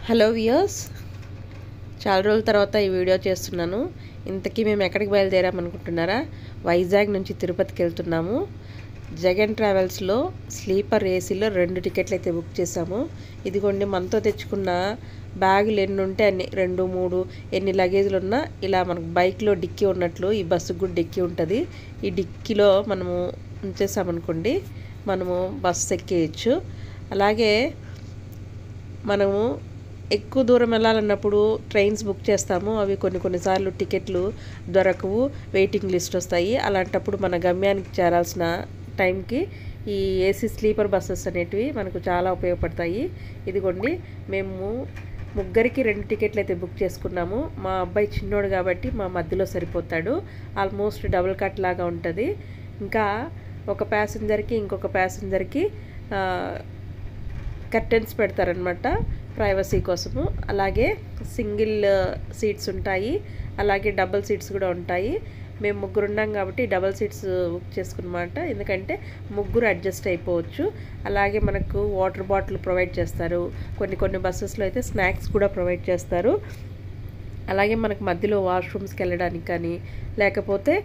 Hello viewers, చాలా రోజుల తర్వాత ఈ వీడియో చేస్తున్నాను. ఇంతకీ మేము ఎక్కడికి బయలుదేరామనుకుంటున్నారా? వైజాగ్ నుంచి తిరుపతికి వెళ్తున్నాము. జగన్ ట్రావెల్స్లో స్లీపర్ ఏసీలో 2 టికెట్లు అయితే బుక్ చేసాము. ఇదిగోండి, మనతో తెచ్చుకున్న బ్యాగులు ఎన్ని ఉంటే అన్ని, 2, 3 ఎన్ని లగేజ్లు ఉన్నా ఇలా మనకు బైక్లో డిక్కీ ఉన్నట్లు ఈ బస్సుకు కూడా డిక్కీ ఉంటుంది. ఈ డిక్కీలో మనము ఉంచేసామనుకోండి, మనము బస్సు ఎక్కేయచ్చు. అలాగే మనము ఎక్కువ దూరం వెళ్ళాలన్నప్పుడు ట్రైన్స్ బుక్ చేస్తాము. అవి కొన్నిసార్లు టికెట్లు దొరకవు, వెయిటింగ్ లిస్ట్ వస్తాయి. అలాంటప్పుడు మన గమ్యానికి చేరాల్సిన టైంకి ఈ ఏసీ స్లీపర్ బస్సెస్ అనేటివి మనకు చాలా ఉపయోగపడతాయి. ఇదిగోండి, మేము ముగ్గురికి 2 టికెట్లు అయితే బుక్ చేసుకున్నాము. మా అబ్బాయి చిన్నోడు కాబట్టి మా మధ్యలో సరిపోతాడు. ఆల్మోస్ట్ డబుల్ కట్ లాగా ఉంటుంది. ఇంకా ఒక ప్యాసింజర్కి ఇంకొక ప్యాసింజర్కి కర్టెన్స్ పెడతారనమాట ప్రైవసీ కోసము. అలాగే సింగిల్ సీట్స్ ఉంటాయి, అలాగే డబుల్ సీట్స్ కూడా ఉంటాయి. మేము ముగ్గురు ఉన్నాం కాబట్టి డబుల్ సీట్స్ బుక్ చేసుకున్నమాట, ఎందుకంటే ముగ్గురు అడ్జస్ట్ అయిపోవచ్చు. అలాగే మనకు వాటర్ బాటిల్ ప్రొవైడ్ చేస్తారు. కొన్ని బస్సెస్లో అయితే స్నాక్స్ కూడా ప్రొవైడ్ చేస్తారు. అలాగే మనకు మధ్యలో వాష్రూమ్స్కి వెళ్ళడానికి కానీ, లేకపోతే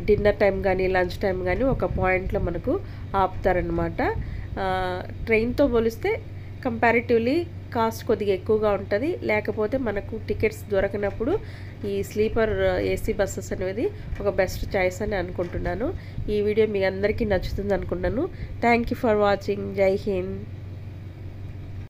డిన్నర్ టైం కానీ లంచ్ టైం కానీ ఒక పాయింట్లో మనకు ఆపుతారనమాట. ట్రైన్తో పోలిస్తే కంపారిటివ్లీ కాస్ట్ కొద్దిగా ఎక్కువగా ఉంటుంది. లేకపోతే మనకు టికెట్స్ దొరకనప్పుడు ఈ స్లీపర్ ఏసీ బస్సెస్ అనేది ఒక బెస్ట్ చాయిస్ అని అనుకుంటున్నాను. ఈ వీడియో మీ అందరికీ నచ్చుతుంది అనుకుంటున్నాను. Thank you for watching. జై హింద్.